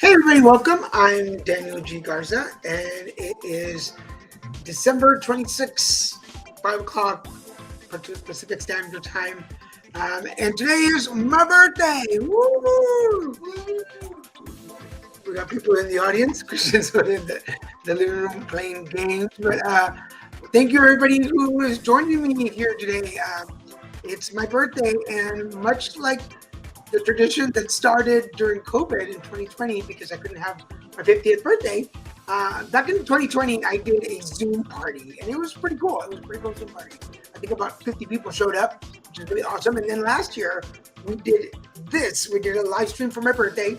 Hey everybody, welcome. I'm Daniel G. Garza, and it is December 26th, 5 o'clock Pacific Standard Time. And today is my birthday. Woo! We got people in the audience, Christians in the living room playing games. But thank you everybody who is joining me here today. It's my birthday, and much like the tradition that started during COVID in 2020, because I couldn't have my 50th birthday. Back in 2020, I did a Zoom party, and it was pretty cool. It was a pretty cool Zoom party. I think about 50 people showed up, which is really awesome. And then last year, we did this. We did a live stream for my birthday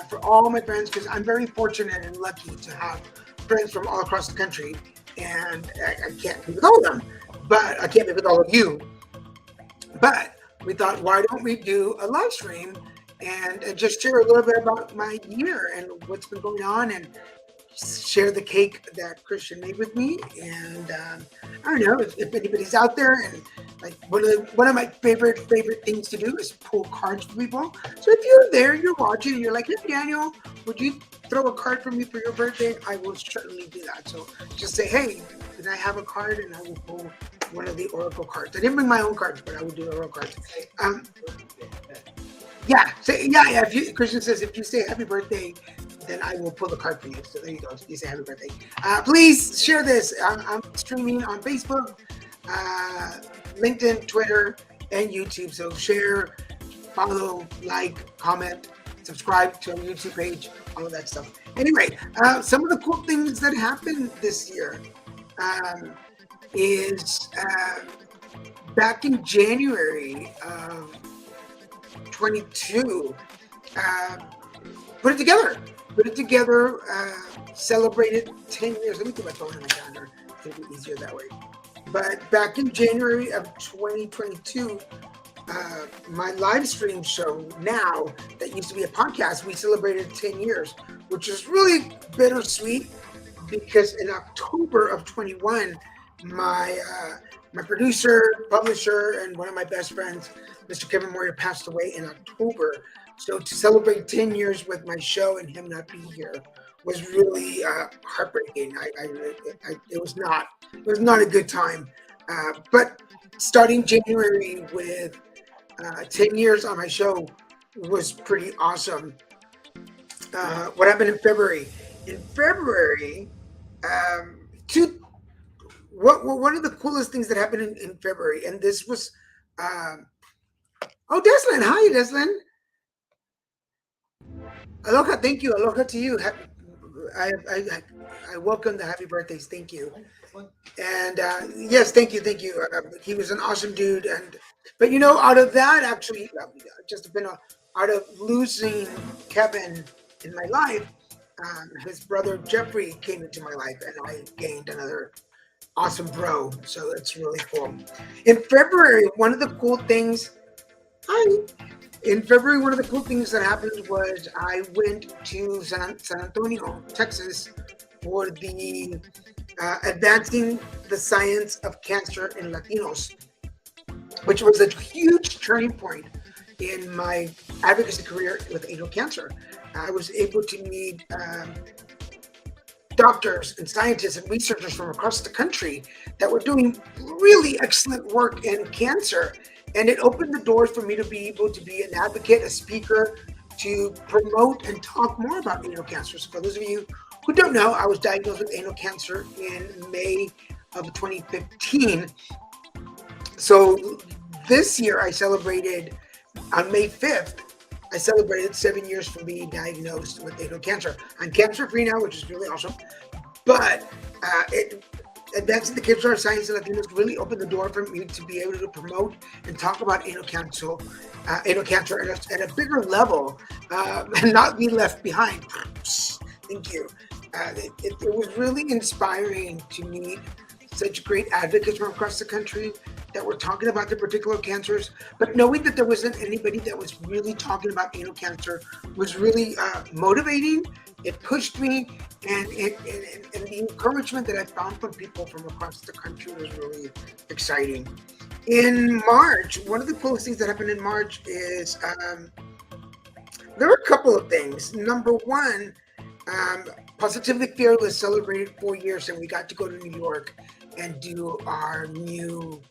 for all my friends, because I'm very fortunate and lucky to have friends from all across the country. And I can't be with all of them, but I can't be with all of you. But we thought, why don't we do a live stream and just share a little bit about my year and what's been going on, and share the cake that Christian made with me. And I don't know if anybody's out there, and like one of my favorite things to do is pull cards for people. So if you're there, you're watching, and you're like, hey Daniel, would you throw a card for me for your birthday? I will certainly do that. So just say, hey, can I have a card? And I will pull one of the Oracle cards. I didn't bring my own cards, but I will do Oracle cards. Yeah. If Christian says, if you say happy birthday, then I will pull the card for you. So there you go. You say happy birthday. Please share this. I'm streaming on Facebook, LinkedIn, Twitter, and YouTube. So share, follow, like, comment, subscribe to our YouTube page, all of that stuff. Anyway, some of the cool things that happened this year is back in January of 22, put it together, celebrated 10 years. Let me put my phone on my calendar. It'll be easier that way. But back in January of 2022, my live stream show now, that used to be a podcast, we celebrated 10 years, which is really bittersweet, because in October of 21, my producer, publisher, and one of my best friends, Mr. Kevin Moyer, passed away in October. So to celebrate 10 years with my show and him not being here was really heartbreaking. It was not a good time. But starting January with 10 years on my show was pretty awesome. What happened in February? In February, one of the coolest things that happened in February, and this was, Deslin, hi Deslin. Aloha, thank you. Aloha to you. I welcome the happy birthdays. Thank you. And yes, thank you. He was an awesome dude, but out of that, actually, just been out of losing Kevin in my life, his brother Jeffrey came into my life, and I gained another awesome bro. So it's really cool. In February, one of the cool things that happened was I went to San Antonio, Texas, for the Advancing the Science of Cancer in Latinos, which was a huge turning point in my advocacy career with anal cancer. I was able to meet doctors and scientists and researchers from across the country that were doing really excellent work in cancer. And it opened the doors for me to be able to be an advocate, a speaker, to promote and talk more about anal cancer. So for those of you who don't know, I was diagnosed with anal cancer in May of 2015. So this year I celebrated on May 5th. I celebrated 7 years from being diagnosed with anal cancer. I'm cancer free now, which is really awesome. But advancing the cancer of science and Latinos really opened the door for me to be able to promote and talk about anal cancer at a bigger level, and not be left behind. Thank you. It was really inspiring to meet such great advocates from across the country that were talking about the particular cancers, but knowing that there wasn't anybody that was really talking about anal cancer was really motivating. It pushed me, and the encouragement that I found from people from across the country was really exciting. In March, one of the coolest things that happened in March is there were a couple of things. Number one, Positively Fearless celebrated 4 years, and we got to go to New York and do our new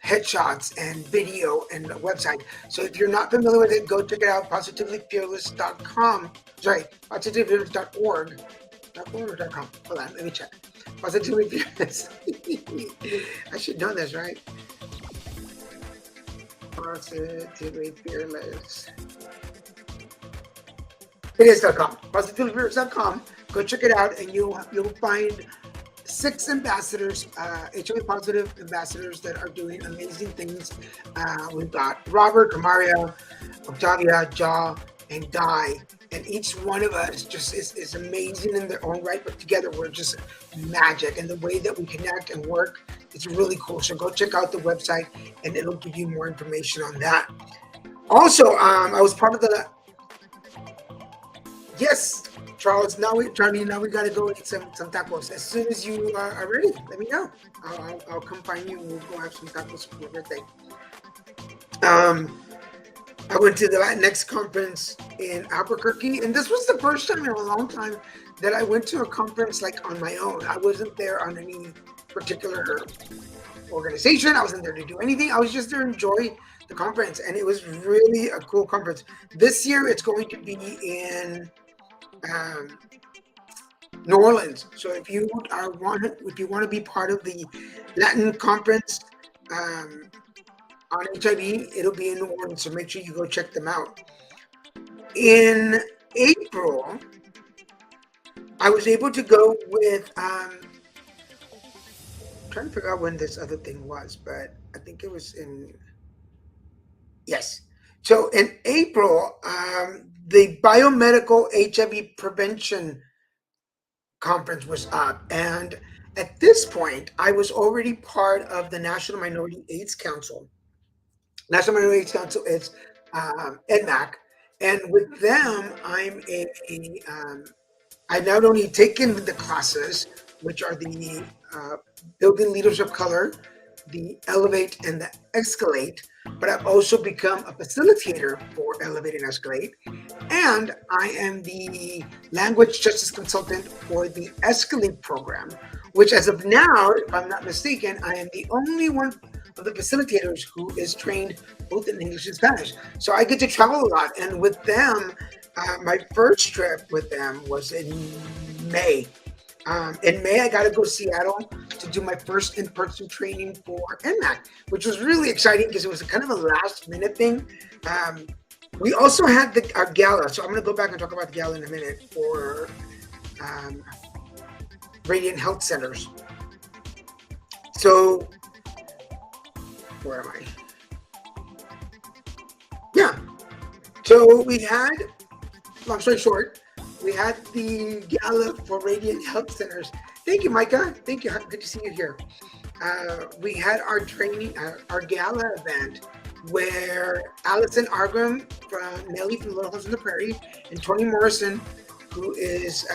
headshots and video and website. So if you're not familiar with it, go check it out, positivelyfearless.com. Sorry, positivelyfearless.org. .org or .com. Hold on, let me check. Positively Fearless. I should know this, right? Positively Fearless. It is.com. Positivelyfearless.com. Go check it out, and you'll find 6 ambassadors, HIV positive ambassadors that are doing amazing things. We've got Robert, Mario, Octavia, Jaw, and Guy. And each one of us just is amazing in their own right, but together we're just magic. And the way that we connect and work is really cool. So go check out the website, and it'll give you more information on that. Also, I was part of the... Yes, Charles, now we got to go eat some tacos. As soon as you are ready, let me know. I'll come find you, and we'll go have some tacos for your birthday. I went to the Latinx conference in Albuquerque, and this was the first time in a long time that I went to a conference like on my own. I wasn't there on any particular organization. I wasn't there to do anything. I was just there to enjoy the conference, and it was really a cool conference. This year, it's going to be in New Orleans. So if you want to be part of the Latin conference on HIV, it'll be in New Orleans. So make sure you go check them out. In April, I was able to go with. I'm trying to figure out when this other thing was, but I think it was in. Yes. So in April, the Biomedical HIV Prevention Conference was up. And at this point, I was already part of the National Minority AIDS Council. National Minority AIDS Council is NMAC. And with them, I've not only taken the classes, which are the Building Leaders of Color, the Elevate and the Escalate, but I've also become a facilitator for Elevate and Escalate. And I am the language justice consultant for the Escalate program, which as of now, if I'm not mistaken, I am the only one of the facilitators who is trained both in English and Spanish. So I get to travel a lot. And with them, my first trip with them was in May. In May, I got to go to Seattle to do my first in-person training for NMAC, which was really exciting because it was kind of a last-minute thing. We also had our gala, so I'm going to go back and talk about the gala in a minute, for Radiant Health Centers. So, where am I? Yeah. So we had, long story short, we had the gala for Radiant Health Centers. Thank you, Micah. Thank you. Good to see you here. We had our training, our gala event, where Allison Argram from Nelly from Little House on the Prairie, and Toni Morrison, who is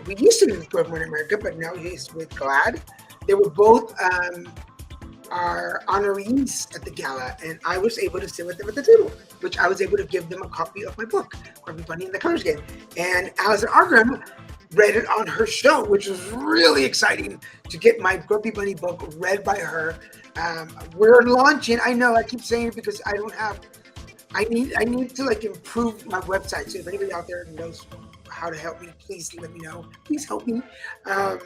we used to be with Good Morning America, but now he's with GLAAD. They were both our honorees at the gala, and I was able to sit with them at the table, which I was able to give them a copy of my book, Grumpy Bunny and the Colors Game. And Allison Argram read it on her show, which was really exciting to get my Grumpy Bunny book read by her. We're launching, I know I keep saying it because I don't have I need to like improve my website. So if anybody out there knows how to help me, please let me know. Please help me. Um,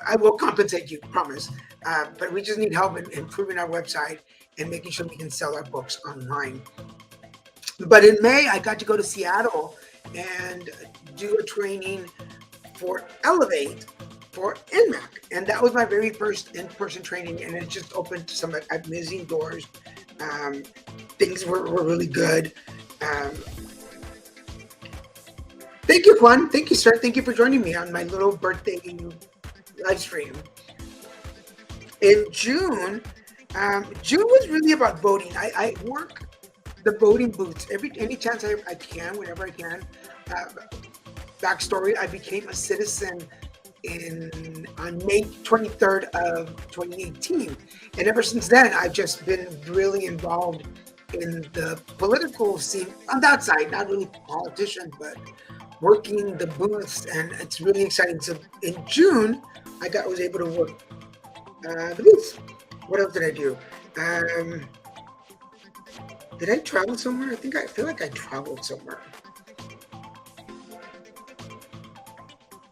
I will compensate you, promise. But we just need help in improving our website and making sure we can sell our books online. But in May, I got to go to Seattle and do a training for Elevate for NMAC. And that was my very first in person training. And it just opened some amazing doors. Um, Things were really good. Um, Thank you, Juan. Thank you, sir. Thank you for joining me on my little birthday live stream. In June, June was really about voting. I work the voting booths any chance I can, whenever I can. Uh, Backstory: I became a citizen in on May 23rd of 2018, and ever since then, I've just been really involved in the political scene on that side. Not really politician, but working the booths, and it's really exciting. So in June, was able to work the booths. What else did I do? Um, did I travel somewhere? I feel like I traveled somewhere.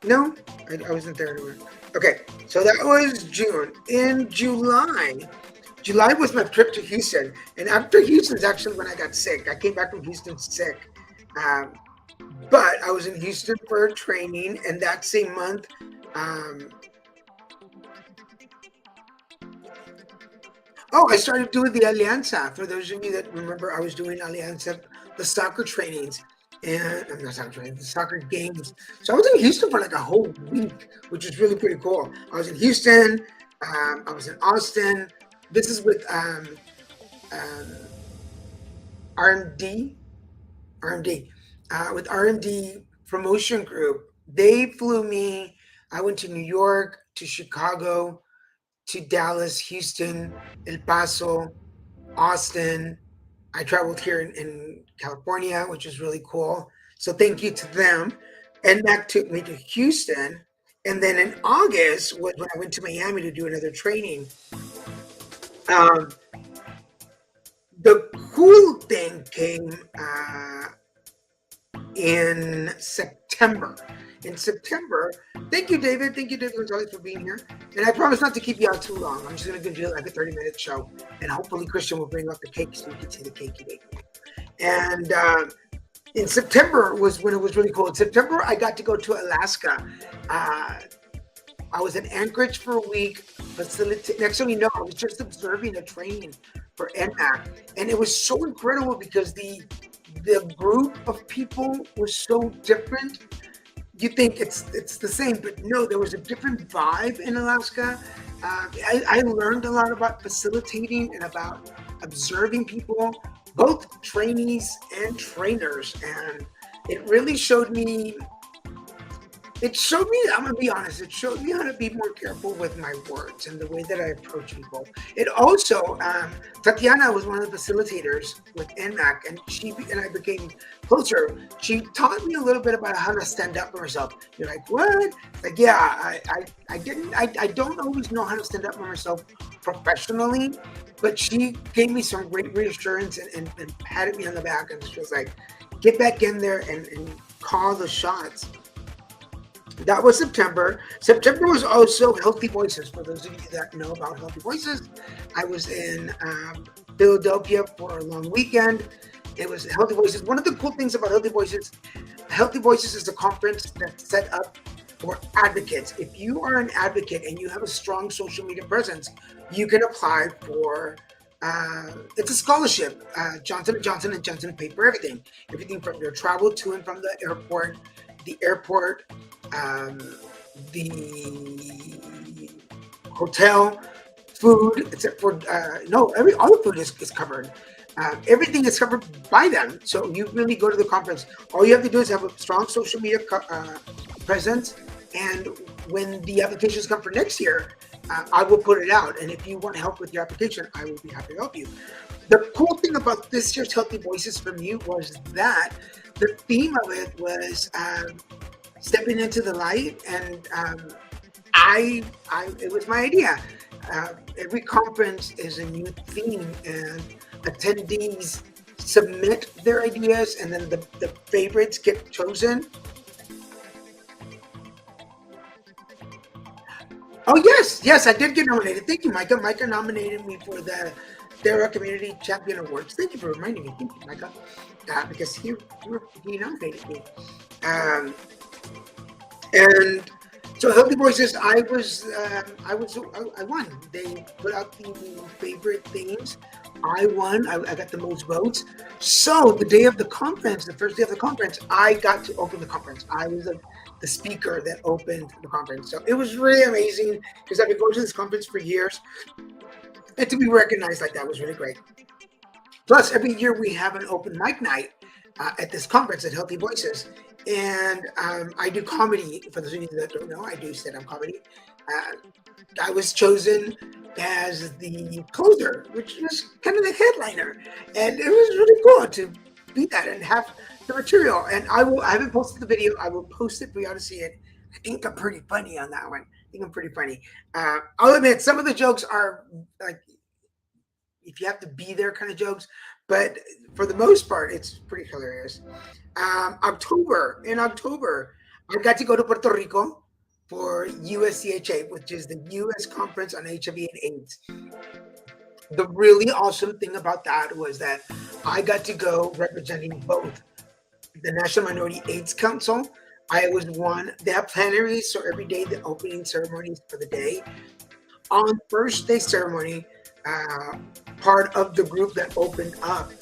No, I wasn't there anywhere. Okay, so that was June. In July was my trip to Houston, and after Houston's actually when I got sick. I came back from Houston sick, um, but I was in Houston for a training, and that same month, um, oh, I started doing the Alianza. For those of you that remember, I was doing Alianza, the soccer trainings, and I'm not soccer trainings, the soccer games. So I was in Houston for like a whole week, which was really pretty cool. I was in Houston, I was in Austin. This is with um, RMD, RMD, with RMD Promotion Group. They flew me. I went to New York, to Chicago, to Dallas, Houston, El Paso, Austin. I traveled here in California, which is really cool. So thank you to them. And that took me to Houston. And then in August was when I went to Miami to do another training. Um, the cool thing came in September. In September, thank you, David. Thank you, David Gonzalez, for being here. And I promise not to keep you out too long. I'm just going to do like a 30-minute show. And hopefully, Christian will bring up the cake so you can see the cake you made. And in September was when it was really cool. In September, I got to go to Alaska. I was in Anchorage for a week. Next thing you know, I was just observing a training for NMAC. And it was so incredible because the group of people was so different. You think it's the same, but no, there was a different vibe in Alaska. I learned a lot about facilitating and about observing people, both trainees and trainers, and it really showed me. It showed me, I'm gonna be honest, it showed me how to be more careful with my words and the way that I approach people. It also, Tatiana was one of the facilitators with NMAC, and she and I became closer. She taught me a little bit about how to stand up for myself. You're like, what? Like, yeah, I don't always know how to stand up for myself professionally, but she gave me some great reassurance and patted me on the back, and she was like, get back in there and call the shots. That was September. September was also Healthy Voices. For those of you that know about Healthy Voices, I was in Philadelphia for a long weekend. It was Healthy Voices. One of the cool things about Healthy Voices is a conference that's set up for advocates. If you are an advocate and you have a strong social media presence, you can apply for. It's a scholarship. Johnson & Johnson and Johnson pay for everything from your travel to and from the airport, the hotel, food, except for no, all the food is covered. Everything is covered by them. So you really go to the conference. All you have to do is have a strong social media presence. And when the applications come for next year, I will put it out. And if you want help with your application, I will be happy to help you. The cool thing about this year's Healthy Voices for me was that the theme of it was stepping into the light, and it was my idea. Every conference is a new theme, and attendees submit their ideas, and then the favorites get chosen. Oh yes, I did get nominated. Thank you, Micah. Micah nominated me for the Dara Community Champion Awards. Thank you for reminding me. Thank you, Micah. Because he nominated me. Um, and so Healthy Voices, I won. They put out the favorite themes. I won. I got the most votes. So the day of the conference, the first day of the conference, I got to open the conference. I was the speaker that opened the conference. So it was really amazing because I've been going to this conference for years, and to be recognized like that was really great. Plus, every year we have an open mic night at this conference at Healthy Voices. And I do comedy. For those of you that don't know, I do stand-up comedy. Uh, I was chosen as the closer, which was kind of the headliner, and it was really cool to be that and have the material. And I haven't posted the video. I will post it for y'all to see it. I think I'm pretty funny on that one. I think I'm pretty funny. I'll admit some of the jokes are like if you have to be there kind of jokes, but for the most part, it's pretty hilarious. In October, I got to go to Puerto Rico for USCHA, which is the U.S. Conference on HIV and AIDS. The really awesome thing about that was that I got to go representing both the National Minority AIDS Council. I was one. They have plenaries, so every day the opening ceremonies for the day. On first day ceremony, uh, part of the group that opened up,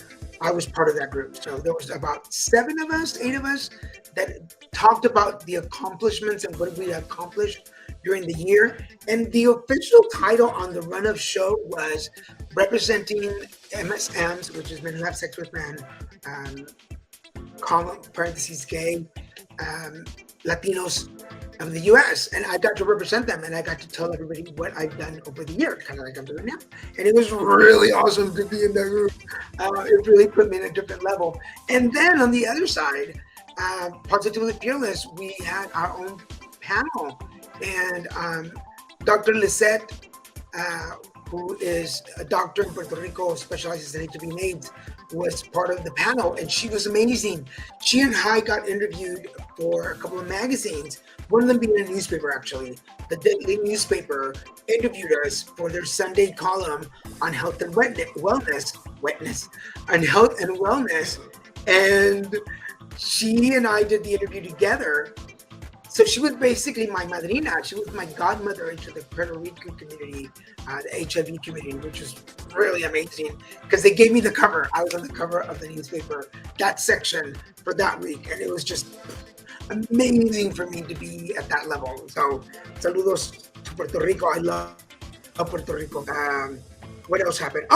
I was part of that group. So there was about 8 of us that talked about the accomplishments and what we accomplished during the year. And the official title on the run of show was representing MSMs, which is men who have sex with men, comma, parentheses, gay, Latinos of the US. And I got to represent them and I got to tell everybody what I've done over the year, kind of like I'm doing now. And it was really awesome to be in that group. It really put me in a different level. And then on the other side, Positively Fearless, we had our own panel. And Dr. Lisette, who is a doctor in Puerto Rico, specializes in HIV and AIDS, was part of the panel, and she was amazing. She and I got interviewed for a couple of magazines, one of them being a newspaper, actually. The Daily Newspaper interviewed us for their Sunday column on health and on health and wellness. And she and I did the interview together. So she was basically my madrina. She was my godmother into the Puerto Rican community, the HIV community, which was really amazing because they gave me the cover. I was on the cover of the newspaper, that section for that week. And it was just amazing for me to be at that level. So saludos to Puerto Rico. I love Puerto Rico. What else happened?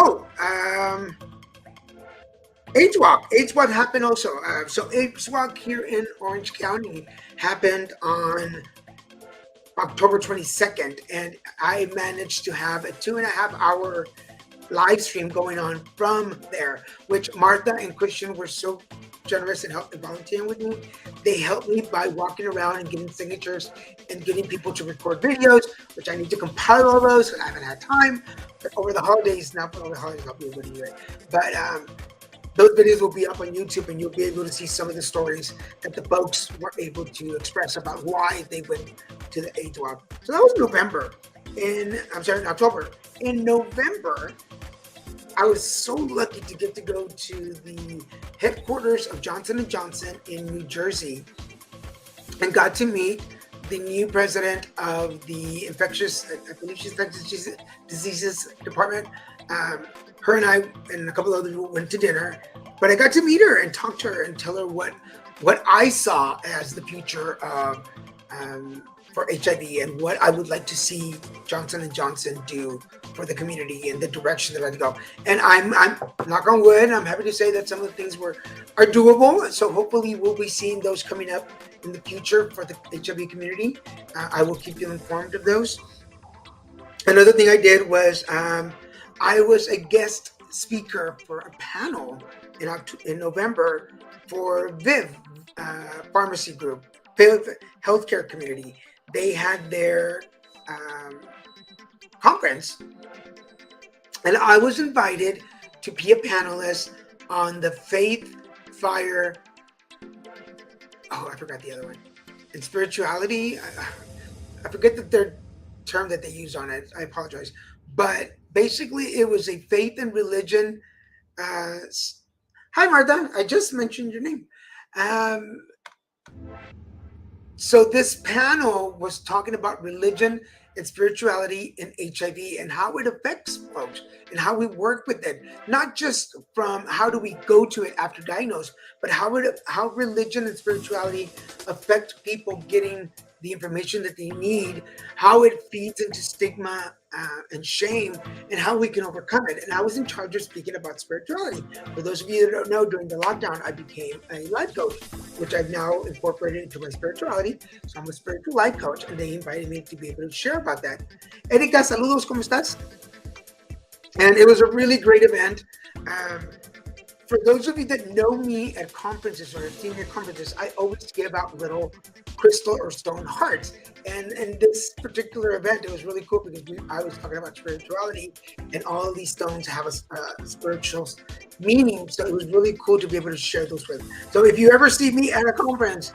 AIDS Walk. AIDS Walk happened also. So AIDS Walk here in Orange County happened on October 22nd, and I managed to have a 2.5 hour live stream going on from there, which Martha and Christian were so generous and helped and volunteering with me. They helped me by walking around and getting signatures and getting people to record videos, which I need to compile all those because I haven't had time. But over the holidays, not over the holidays, I'll be able to do it. But those videos will be up on YouTube, and you'll be able to see some of the stories that the folks were able to express about why they went to the AIDS Walk. So that was in October. In November, I was so lucky to get to go to the headquarters of Johnson & Johnson in New Jersey and got to meet the new president of the infectious diseases department. Her and I and a couple others went to dinner, but I got to meet her and talk to her and tell her what I saw as the future of for HIV and what I would like to see Johnson & Johnson do for the community and the direction that I'd go. And I'm knock on wood, I'm happy to say that some of the things are doable. So hopefully we'll be seeing those coming up in the future for the HIV community. I will keep you informed of those. Another thing I did was I was a guest speaker for a panel in November for VIV Pharmacy Group, VIV Healthcare Community. They had their conference, and I was invited to be a panelist on the faith, fire. Oh, I forgot the other one. And spirituality. I forget the third term that they use on it. I apologize. But basically, it was a faith and religion. Uh, Hi, Martha. I just mentioned your name. Um, So this panel was talking about religion and spirituality and HIV and how it affects folks and how we work with it. Not just from how do we go to it after diagnosed, but how religion and spirituality affect people getting the information that they need, how it feeds into stigma and shame, and how we can overcome it. And I was in charge of speaking about spirituality. For those of you that don't know, during the lockdown, I became a life coach, which I've now incorporated into my spirituality. So I'm a spiritual life coach, and they invited me to be able to share about that. Erika, saludos, ¿cómo estás? And it was a really great event. For those of you that know me at conferences or at senior conferences, I always give out little crystal or stone hearts. And in this particular event, it was really cool because I was talking about spirituality, and all of these stones have a spiritual meaning. So it was really cool to be able to share those with. So if you ever see me at a conference,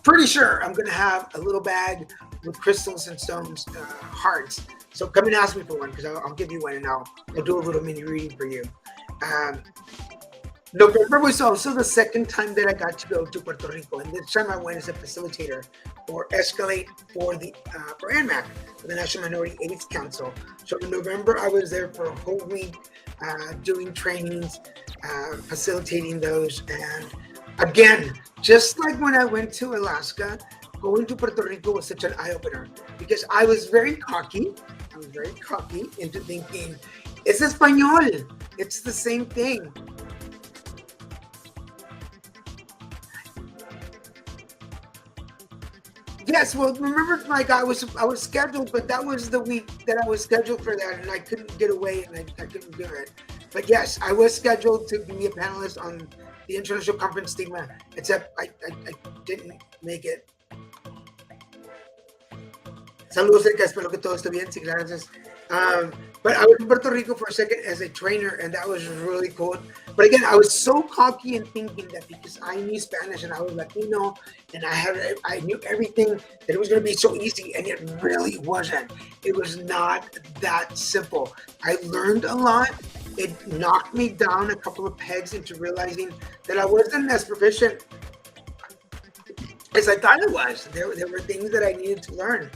pretty sure I'm going to have a little bag with crystals and stones, hearts. So come and ask me for one, because I'll give you one, and I'll do a little mini reading for you. November was also the second time that I got to go to Puerto Rico, and this time I went as a facilitator for Escalate for NMAC, for the National Minority AIDS Council. So in November, I was there for a whole week doing trainings, facilitating those. And again, just like when I went to Alaska, going to Puerto Rico was such an eye-opener, because I was very cocky. I was very cocky into thinking, it's Espanol. It's the same thing. Yes, well, remember, like I was scheduled, but that was the week that I was scheduled for that, and I couldn't get away, and I couldn't do it. But yes, I was scheduled to be a panelist on the International Conference Stigma, except I didn't make it. Saludos, Erika. Espero que todo esté bien. Sí, gracias. But I was in Puerto Rico for a second as a trainer, and that was really cool. But again, I was so cocky in thinking that because I knew Spanish and I was Latino and I knew everything, that it was going to be so easy, and it really wasn't. It was not that simple. I learned a lot. It knocked me down a couple of pegs into realizing that I wasn't as proficient as I thought I was. There were things that I needed to learn.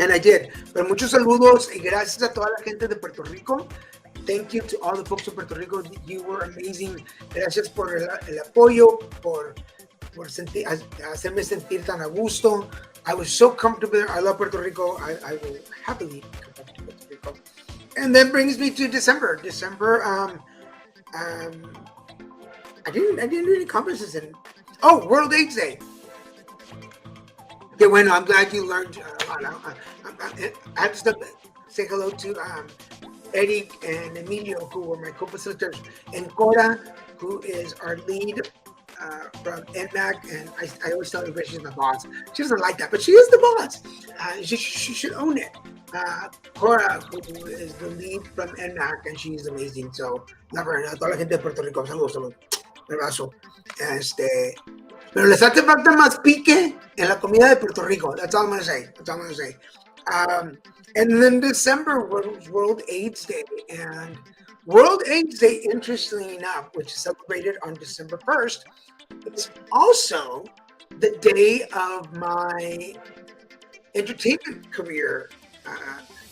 And I did. Pero muchos saludos y gracias a toda la gente de Puerto Rico. Thank you to all the folks of Puerto Rico. You were amazing. Gracias por el apoyo, por hacerme sentir tan a gusto. I was so comfortable there. I love Puerto Rico. I will happily come back to Puerto Rico. And that brings me to December. I didn't do any conferences in. Oh, World AIDS Day. Okay, bueno, I'm glad you learned a lot. I have to say hello to Eric and Emilio, who were my co-facilitators, and Cora, who is our lead from NMAC, and I always tell her she's the boss. She doesn't like that, but she is the boss. She should own it. Cora, who is the lead from NMAC, and she's amazing. So, love her. Toda la gente de Puerto Rico, saludos. Un abrazo. Pero les hace falta más pique en la comida de Puerto Rico. That's all I'm going to say. And then December was World AIDS Day. And World AIDS Day, interestingly enough, which is celebrated on December 1st, is also the day of my entertainment career.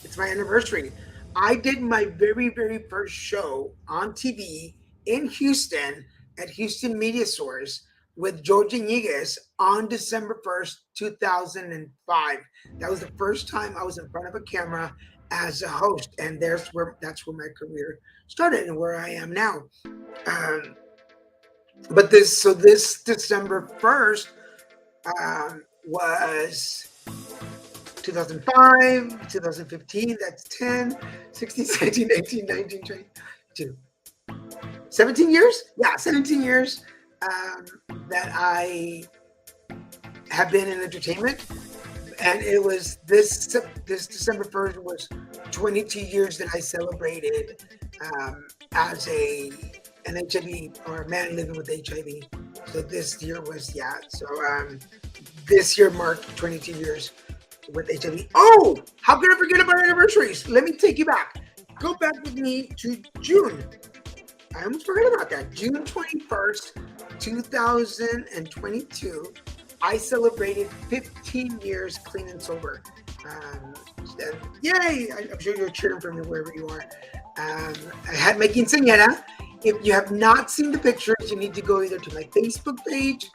It's my anniversary. I did my very, very first show on TV in Houston at Houston Media Source with George Iñiguez on December 1st, 2005. That was the first time I was in front of a camera as a host, and that's where my career started and where I am now. But this December 1st was 2005, 2015, that's 10, 16, 17, 18, 19, 20, 17 years? Yeah, 17 years. That I have been in entertainment, and it was this December 1st was 22 years that I celebrated as an an HIV or a man living with HIV. So this year was So this year marked 22 years with HIV. Oh, how could I forget about anniversaries? Let me take you back. Go back with me to June. I almost forgot about that. June 21st, 2022. I celebrated 15 years clean and sober. Yay! I'm sure you're cheering for me wherever you are. I had my quinceañera. If you have not seen the pictures, you need to go either to my Facebook page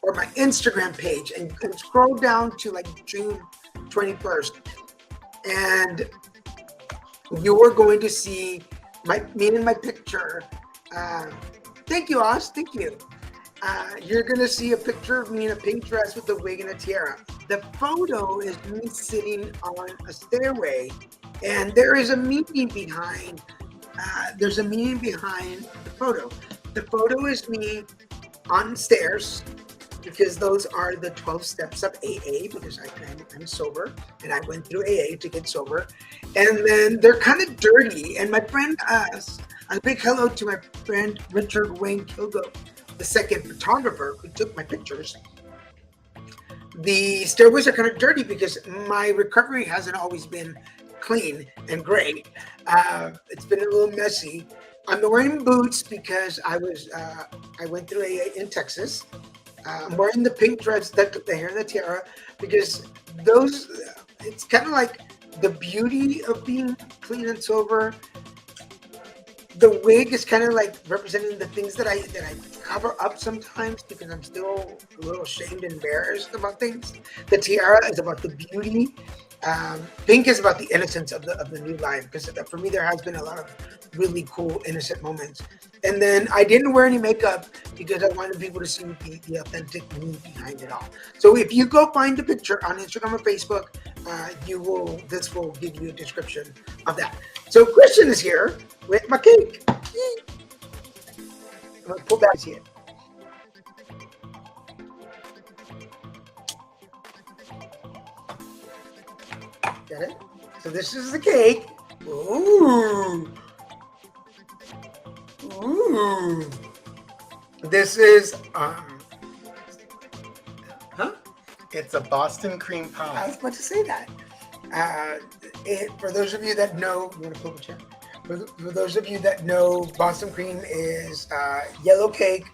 or my Instagram page and scroll down to like June 21st. And you are going to see me in my picture. Thank you, Oz. Thank you. You're going to see a picture of me in a pink dress with a wig and a tiara. The photo is me sitting on a stairway, and there is a meaning behind. There's a meaning behind the photo. The photo is me on stairs, because those are the 12 steps of AA, because I'm sober, and I went through AA to get sober. And then they're kind of dirty. And my friend, a big hello to my friend Richard Wayne Kilgo, the second photographer who took my pictures. The stairways are kind of dirty because my recovery hasn't always been clean and great. It's been a little messy. I'm wearing boots because I went through AA in Texas. I'm wearing the pink dress, the hair and the tiara, because it's kind of like the beauty of being clean and sober. The wig is kind of like representing the things that I cover up sometimes because I'm still a little ashamed and embarrassed about things. The tiara is about the beauty. Pink is about the innocence of the new life, because for me there has been a lot of really cool innocent moments. And then I didn't wear any makeup because I wanted people to see the authentic me behind it all. So if you go find the picture on Instagram or Facebook, this will give you a description of that. So Christian is here with my cake. I'm gonna pull back here. Got it? So this is the cake. Ooh. Ooh. This is It's a Boston cream I pie. was about to say that. For those of you that know, you want to pull the chair? For those of you that know, Boston cream is yellow cake,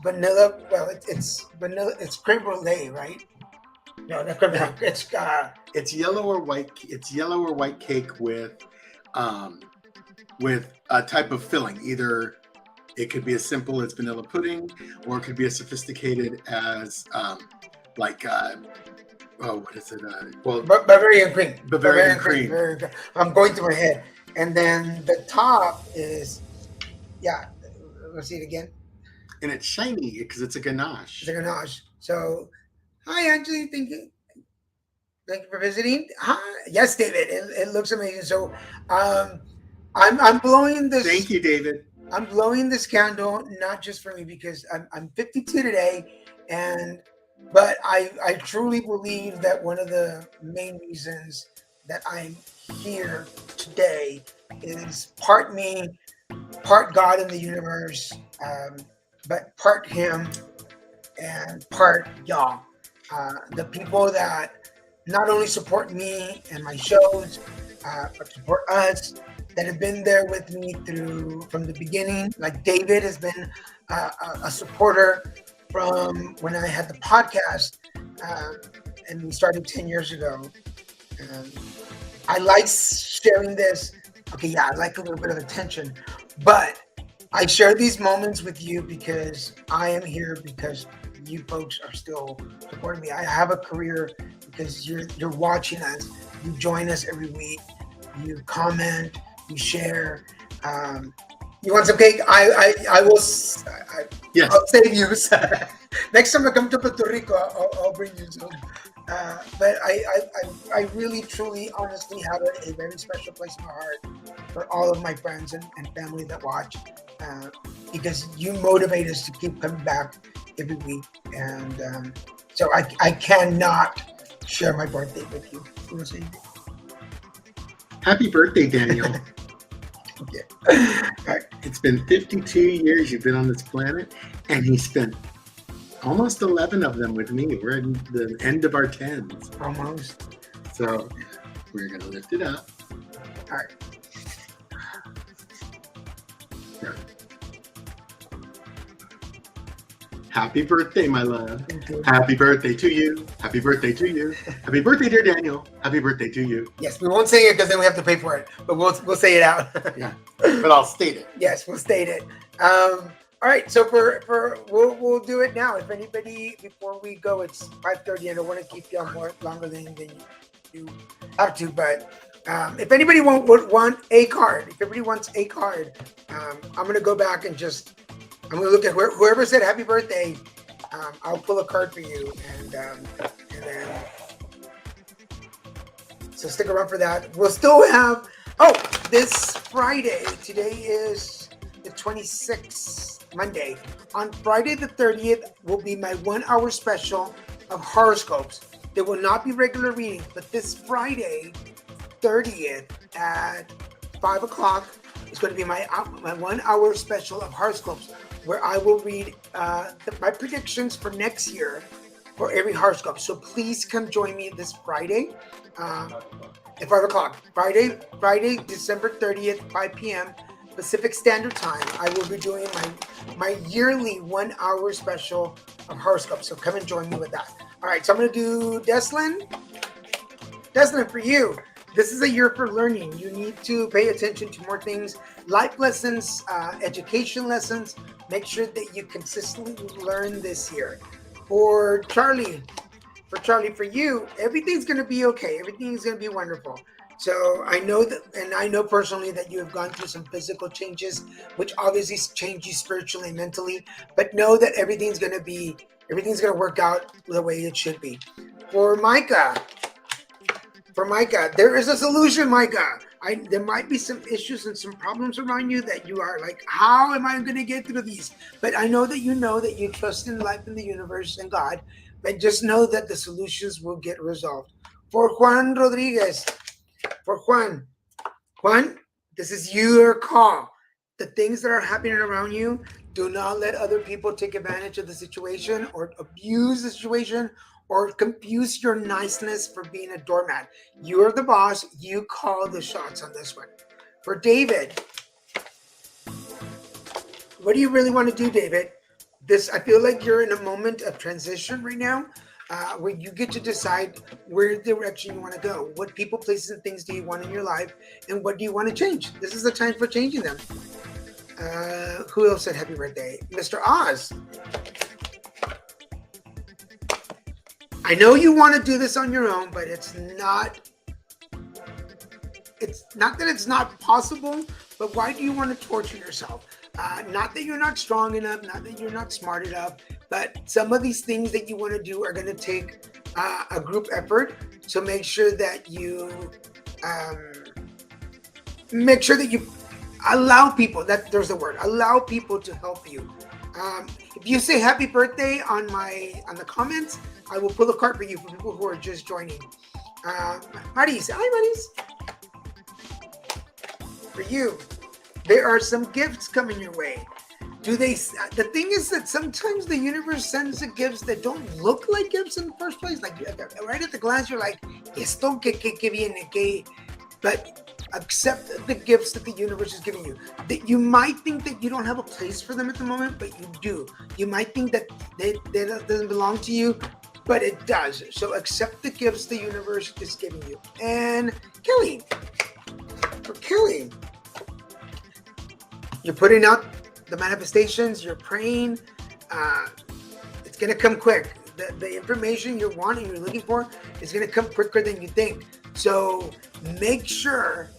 vanilla. Well, it's vanilla. It's creme brulee, right? No, not creme brulee. It's yellow or white. It's yellow or white cake with a type of filling. Either it could be as simple as vanilla pudding, or it could be as sophisticated as what is it? Bavarian cream. Bavarian cream. Bavarian cream. I'm going through my head. And then the top is, let's see it again. And it's shiny because it's a ganache. It's a ganache. So, hi, Angie. Thank you for visiting. Hi. Yes, David. It looks amazing. So, I'm blowing this. Thank you, David. I'm blowing this candle not just for me, because I'm 52 today, but I truly believe that one of the main reasons that I'm here today is part me, part God in the universe, but part him and part y'all. The people that not only support me and my shows, but support us, that have been there with me from the beginning. Like David has been a supporter from when I had the podcast, and we started 10 years ago. I like sharing this. Okay, I like a little bit of attention, but I share these moments with you because I am here because you folks are still supporting me. I have a career because you're watching us. You join us every week. You comment. You share. You want some cake? I will. Yes. I'll save you. Next time I come to Puerto Rico, I'll bring you some. But I really, truly, honestly have a very special place in my heart for all of my friends and family that watch, because you motivate us to keep coming back every week. And so I cannot share my birthday with you. You want to say anything? Happy birthday, Daniel. Okay. All right. It's been 52 years you've been on this planet, and he spent almost 11 of them with me. We're in the end of our tens. Almost. So we're going to lift it up. All right. There. Happy birthday, my love. Happy birthday to you. Happy birthday to you. Happy birthday, dear Daniel. Happy birthday to you. Yes, we won't say it because then we have to pay for it, but we'll say it out. Yeah, but I'll state it. Yes, we'll state it. All right, so we'll do it now. If anybody, before we go, it's 5:30. I don't want to keep you on more longer than you have to, but if anybody would want a card, if everybody wants a card, I'm gonna go back and I'm gonna look at whoever said happy birthday. I'll pull a card for you, and then so stick around for that. We'll still have this Friday. Today is the 26th. Monday. On Friday the 30th will be my 1 hour special of horoscopes. There will not be regular readings, but this Friday 30th at 5 o'clock is going to be my 1 hour special of horoscopes, where I will read my predictions for next year for every horoscope. So please come join me this Friday at 5 o'clock. Friday, December 30th, 5 p.m. Pacific Standard Time. I will be doing my yearly 1 hour special of horoscopes. So come and join me with that. All right, so I'm going to do Deslin. Deslin, for you, this is a year for learning. You need to pay attention to more things, life lessons, education lessons. Make sure that you consistently learn this year. For Charlie, for you, everything's going to be okay. Everything's going to be wonderful. So I know that, and I know personally that you have gone through some physical changes, which obviously change you spiritually and mentally, but know that everything's going to work out the way it should be. For Micah, there is a solution, Micah. There might be some issues and some problems around you that you are like, how am I going to get through these? But I know that you trust in life and the universe and God, but just know that the solutions will get resolved. For Juan Rodriguez, Juan, this is your call. The things that are happening around you, do not let other people take advantage of the situation or abuse the situation or confuse your niceness for being a doormat. You're the boss. You call the shots on this one. For David, what do you really want to do, David? I feel like you're in a moment of transition right now. Where you get to decide where direction you want to go. What people, places, and things do you want in your life, and what do you want to change? This is the time for changing them. Who else said happy birthday? Mr. Oz. I know you want to do this on your own, but it's not that it's not possible, but why do you want to torture yourself? Not that you're not strong enough, not that you're not smart enough, but some of these things that you want to do are going to take a group effort. So make sure that you allow people. There's the word. Allow people to help you. If you say happy birthday on the comments, I will pull a card for you for people who are just joining. Maris, hi Maris. For you, there are some gifts coming your way. The thing is that sometimes the universe sends the gifts that don't look like gifts in the first place. Like right at the glance, you're like, esto que viene, que, but accept the gifts that the universe is giving you. That you might think that you don't have a place for them at the moment, but you do. You might think that they doesn't belong to you, but it does. So accept the gifts the universe is giving you. And Kelly, for Kelly, you're putting out the manifestations, you're praying, it's going to come quick. The information you're wanting, you're looking for, is going to come quicker than you think. So make sure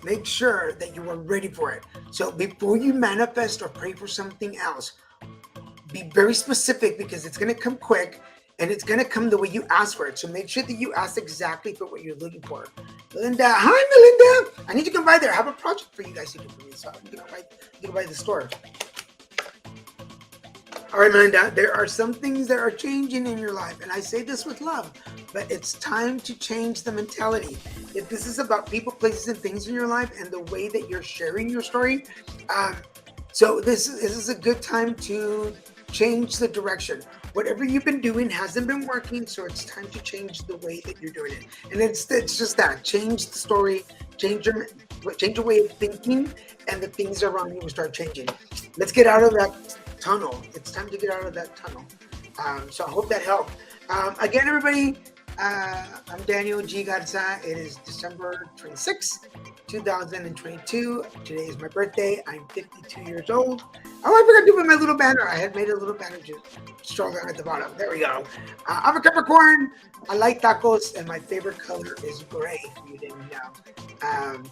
that you are ready for it. So before you manifest or pray for something else, be very specific, because it's going to come quick and it's going to come the way you ask for it. So make sure that you ask exactly for what you're looking for. Melinda, hi Melinda. I need to come by there. I have a project for you guys to do for me. So you can go by the store. All right, Melinda, there are some things that are changing in your life. And I say this with love, but it's time to change the mentality. If this is about people, places, and things in your life and the way that you're sharing your story, So this is a good time to change the direction. Whatever you've been doing hasn't been working, so it's time to change the way that you're doing it. And it's just that, change the story, change your way of thinking, and the things around you will start changing. Let's get out of that tunnel. It's time to get out of that tunnel. So I hope that helped. Again, everybody, I'm Daniel G. Garza. It is December 26th, 2022. Today is my birthday. I'm 52 years old. Oh, I forgot to put my little banner. I had made a little banner just scroll down at the bottom. There we go. I'm a Capricorn. I like tacos, and my favorite color is gray, if you didn't know.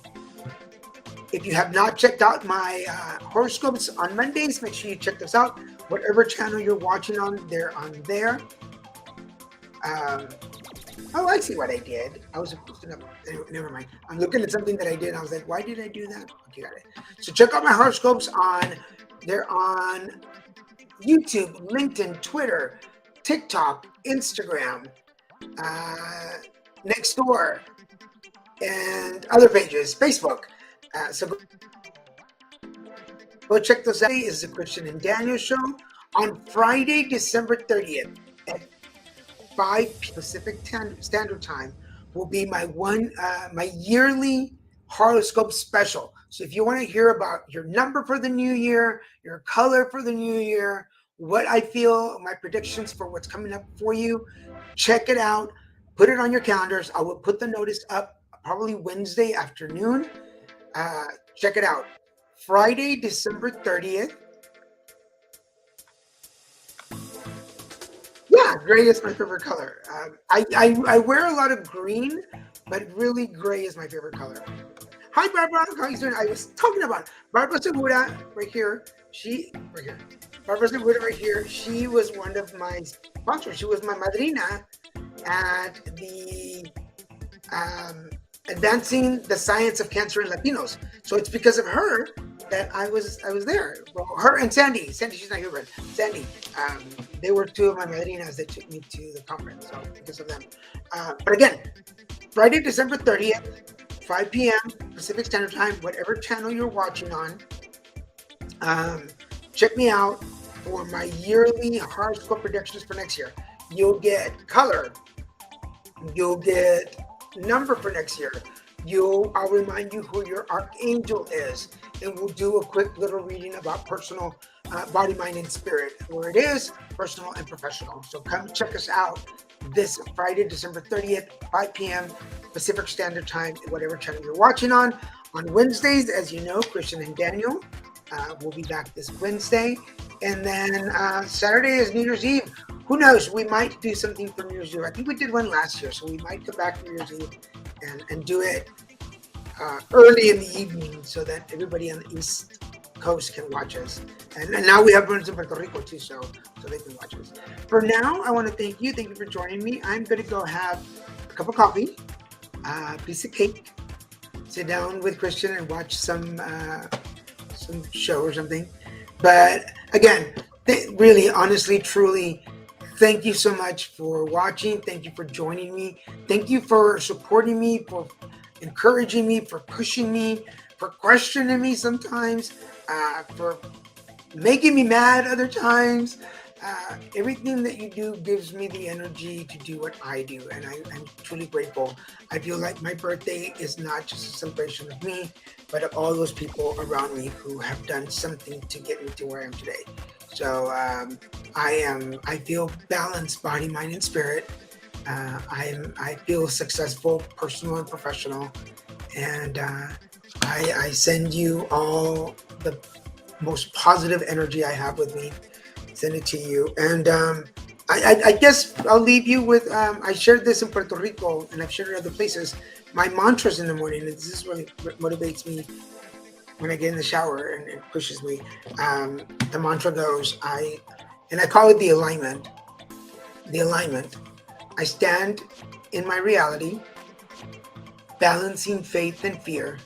If you have not checked out my horoscopes on Mondays, make sure you check those out. Whatever channel you're watching on, they're on there. Oh, I see what I did. I was supposed to know. Never mind. I'm looking at something that I did. And I was like, why did I do that? Okay, got it. So check out my horoscopes they're on YouTube, LinkedIn, Twitter, TikTok, Instagram, Nextdoor, and other pages, Facebook. So go check those out. Today is the Christian and Daniel Show on Friday, December 30th at 5 Pacific Standard Time will be my yearly horoscope special. So if you want to hear about your number for the new year, your color for the new year, what I feel, my predictions for what's coming up for you, check it out. Put it on your calendars. I will put the notice up probably Wednesday afternoon. Check it out. Friday, December 30th. Yeah, gray is my favorite color. I wear a lot of green, but really gray is my favorite color. Hi, Barbara. How are you doing? I was talking about Barbara Segura right here. Barbara Segura right here. She was one of my sponsors. She was my madrina at the Advancing the Science of Cancer in Latinos. So it's because of her that I was there. Well, her and Sandy, she's not here, but Sandy, they were two of my madrinas that took me to the conference. So because of them. But again, Friday, December 30th, 5 p.m. Pacific Standard Time, whatever channel you're watching on. Check me out for my yearly horoscope predictions for next year. You'll get color. You'll get number for next year. I'll remind you who your archangel is, and we'll do a quick little reading about personal body, mind, and spirit, where it is personal and professional. So come check us out this Friday, December 30th, 5 p.m. Pacific Standard Time, whatever channel you're watching on. On Wednesdays, as you know, Christian and Daniel will be back this Wednesday. And then Saturday is New Year's Eve. Who knows? We might do something for New Year's Eve. I think we did one last year, so we might come back New Year's Eve and do it early in the evening so that everybody on the East Coast can watch us. And now we have friends in Puerto Rico too, so they can watch us. For now, I want to thank you. Thank you for joining me. I'm going to go have a cup of coffee, a piece of cake, sit down with Christian and watch some show or something. But again, really, honestly, truly, thank you so much for watching. Thank you for joining me. Thank you for supporting me, for encouraging me, for pushing me, for questioning me sometimes, for making me mad other times. Everything that you do gives me the energy to do what I do, and I'm truly grateful. I feel like my birthday is not just a celebration of me, but of all those people around me who have done something to get me to where I am today. So I feel balanced, body, mind, and spirit. I feel successful, personal and professional, and I send you all the most positive energy I have with me. Send it to you, and I guess I'll leave you with. I shared this in Puerto Rico, and I've shared it other places. My mantras in the morning. And this is really what motivates me when I get in the shower, and it pushes me. The mantra goes, I call it the alignment. The alignment. I stand in my reality, balancing faith and fear,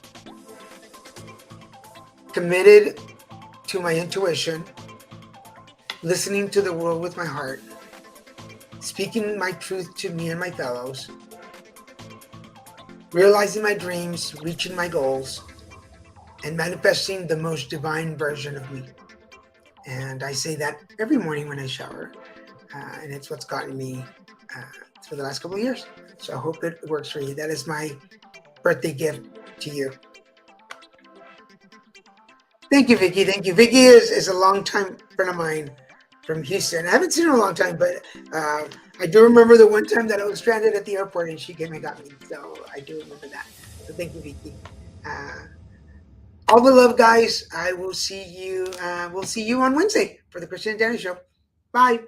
committed to my intuition, listening to the world with my heart, speaking my truth to me and my fellows, realizing my dreams, reaching my goals, and manifesting the most divine version of me. And I say that every morning when I shower, and it's what's gotten me for the last couple of years. So I hope it works for you. That is my birthday gift to you. Thank you, Vicky. Thank you. Vicky is a longtime friend of mine from Houston. I haven't seen her in a long time, but I do remember the one time that I was stranded at the airport and she came and got me. So I do remember that. So thank you, Vicky. All the love, guys. I will see you. We'll see you on Wednesday for the Christian and Danny Show. Bye.